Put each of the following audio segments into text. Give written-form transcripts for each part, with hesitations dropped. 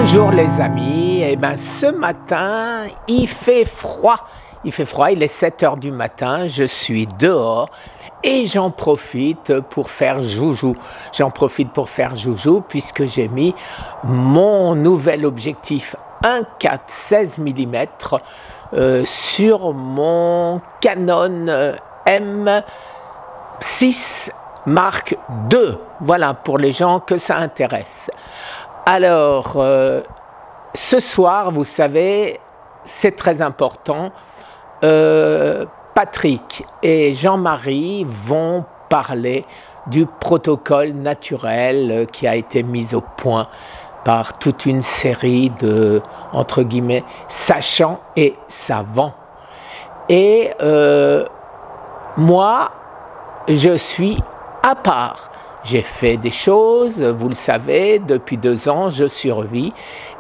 Bonjour les amis, et ben ce matin il fait froid, il est 7 h du matin, je suis dehors et j'en profite pour faire joujou. Puisque j'ai mis mon nouvel objectif 1.4 16 mm sur mon Canon M6 Mark II. Voilà pour les gens que ça intéresse. Alors, ce soir, vous savez, c'est très important, Patrick et Jean-Marie vont parler du protocole naturel qui a été mis au point par toute une série de, entre guillemets, sachants et savants. Et moi, je suis à part. J'ai fait des choses, vous le savez, depuis 2 ans, je survis.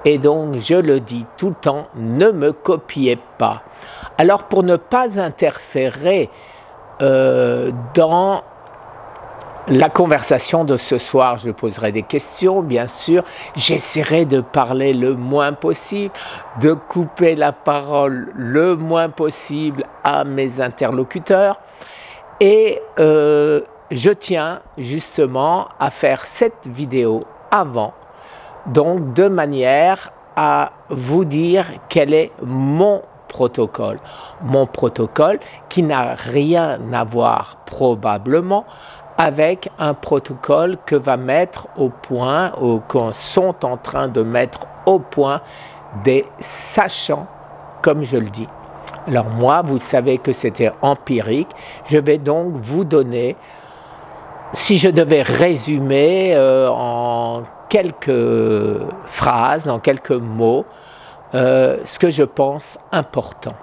Et donc, je le dis tout le temps, ne me copiez pas. Alors, pour ne pas interférer dans la conversation de ce soir, je poserai des questions, bien sûr. J'essaierai de parler le moins possible, de couper la parole le moins possible à mes interlocuteurs. Et je tiens justement à faire cette vidéo avant, donc de manière à vous dire quel est mon protocole. Mon protocole qui n'a rien à voir probablement avec un protocole que va mettre au point, ou qu'on sont en train de mettre au point des sachants, comme je le dis. Alors moi, vous savez que c'était empirique. Je vais donc vous donner, si je devais résumer en quelques phrases, en quelques mots, ce que je pense important.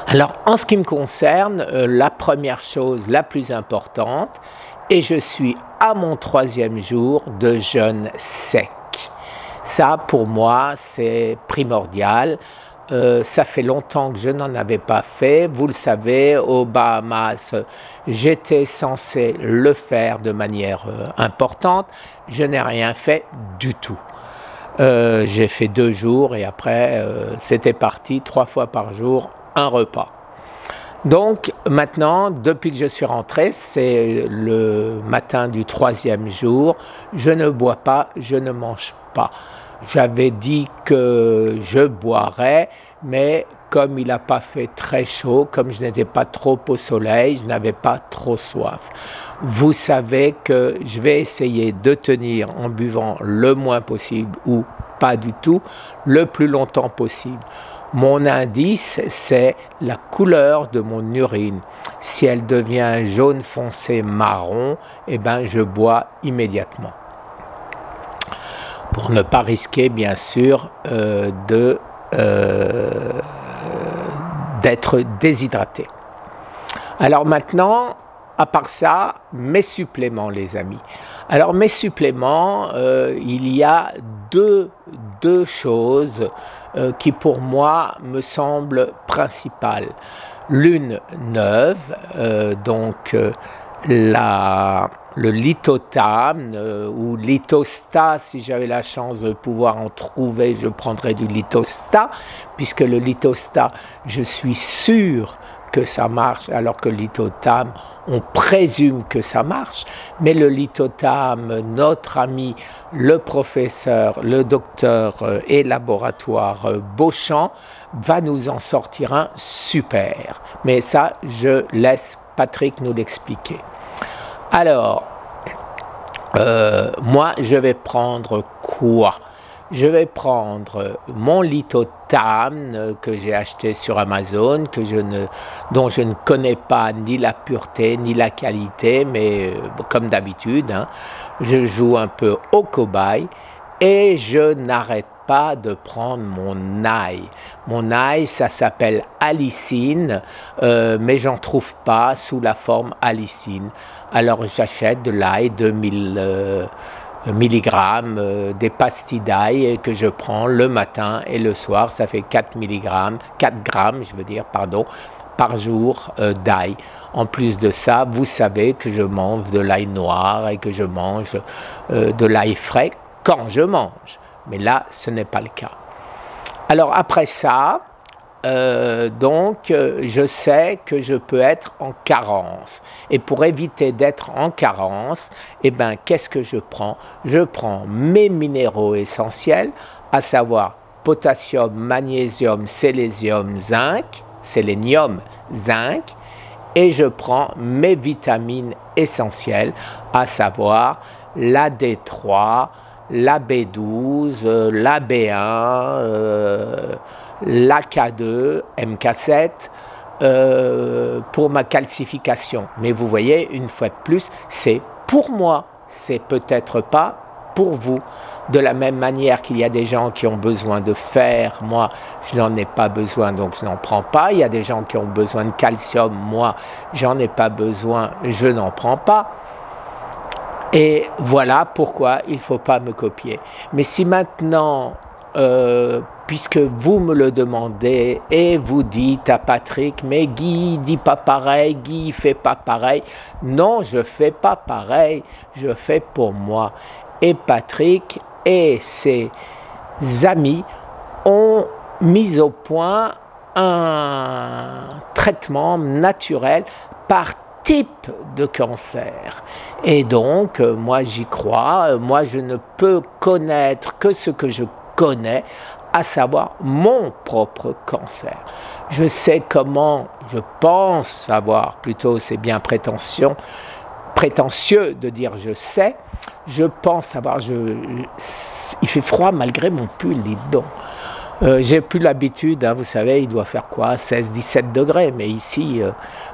Alors, en ce qui me concerne, la première chose la plus importante, et je suis à mon 3e jour de jeûne sec. Ça, pour moi, c'est primordial. Ça fait longtemps que je n'en avais pas fait. Vous le savez, aux Bahamas, j'étais censé le faire de manière importante. Je n'ai rien fait du tout. J'ai fait 2 jours et après, c'était parti 3 fois par jour, un repas. Donc maintenant, depuis que je suis rentré, c'est le matin du 3e jour, je ne bois pas, je ne mange pas. J'avais dit que je boirais, mais comme il n'a pas fait très chaud, comme je n'étais pas trop au soleil, je n'avais pas trop soif. Vous savez que je vais essayer de tenir en buvant le moins possible ou pas du tout, le plus longtemps possible. Mon indice, c'est la couleur de mon urine. Si elle devient jaune foncé marron, eh ben, je bois immédiatement. Pour ne pas risquer, bien sûr, d'être déshydraté. Alors maintenant, à part ça, mes suppléments, les amis. Alors mes suppléments, il y a deux choses qui pour moi me semblent principales. L'une neuve, le Lithotam ou Lithostat, si j'avais la chance de pouvoir en trouver, je prendrais du Lithostat, puisque le Lithostat, je suis sûr que ça marche, alors que le Lithotam, on présume que ça marche, mais le Lithotam, notre ami, le professeur, le docteur et laboratoire Beauchamp, va nous en sortir un super. Mais ça, je laisse Patrick nous l'expliquer. Alors, moi, je vais prendre quoi? Je vais prendre mon Lithotam que j'ai acheté sur Amazon, dont je ne connais pas ni la pureté ni la qualité, mais comme d'habitude, hein, je joue un peu au cobaye et je n'arrête pas de prendre mon ail. Mon ail, ça s'appelle allicine, mais j'en trouve pas sous la forme allicine. Alors j'achète de l'ail, 2000 milligrammes, des pastilles d'ail que je prends le matin et le soir. Ça fait 4 grammes, je veux dire, pardon, par jour d'ail. En plus de ça, vous savez que je mange de l'ail noir et que je mange de l'ail frais quand je mange. Mais là, ce n'est pas le cas. Alors après ça, je sais que je peux être en carence. Et pour éviter d'être en carence, eh ben, qu'est-ce que je prends? Je prends mes minéraux essentiels, à savoir potassium, magnésium, sélénium, zinc, et je prends mes vitamines essentielles, à savoir la D3, la B12, la B1, la K2, MK7, pour ma calcification. Mais vous voyez, une fois de plus, c'est pour moi, c'est peut-être pas pour vous. De la même manière qu'il y a des gens qui ont besoin de fer, moi, je n'en ai pas besoin, donc je n'en prends pas. Il y a des gens qui ont besoin de calcium, moi, j'en ai pas besoin, je n'en prends pas. Et voilà pourquoi il ne faut pas me copier. Mais si maintenant, puisque vous me le demandez et vous dites à Patrick, mais Guy ne dit pas pareil, Guy ne fait pas pareil. Non, je ne fais pas pareil, je fais pour moi. Et Patrick et ses amis ont mis au point un traitement naturel par type de cancer. Et donc, moi j'y crois, moi je ne peux connaître que ce que je connais, à savoir mon propre cancer. Je sais comment, je pense savoir, plutôt c'est bien prétentieux de dire je sais, je pense savoir, il fait froid malgré mon pull, dis donc. J'ai plus l'habitude, hein, vous savez, il doit faire quoi, 16-17 degrés, mais ici,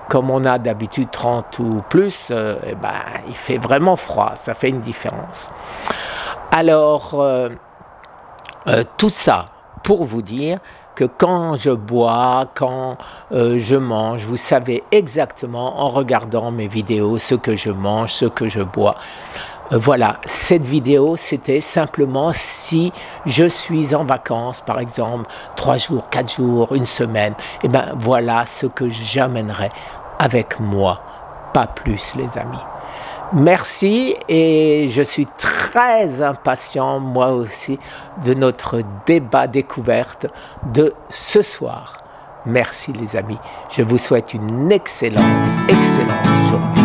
comme on a d'habitude 30 ou plus, eh ben, il fait vraiment froid, ça fait une différence. Alors, tout ça pour vous dire que quand je bois, quand je mange, vous savez exactement en regardant mes vidéos ce que je mange, ce que je bois. Voilà, cette vidéo, c'était simplement si je suis en vacances, par exemple, 3 jours, 4 jours, une semaine, et bien voilà ce que j'amènerai avec moi, pas plus les amis. Merci et je suis très impatient, moi aussi, de notre débat découverte de ce soir. Merci les amis, je vous souhaite une excellente journée.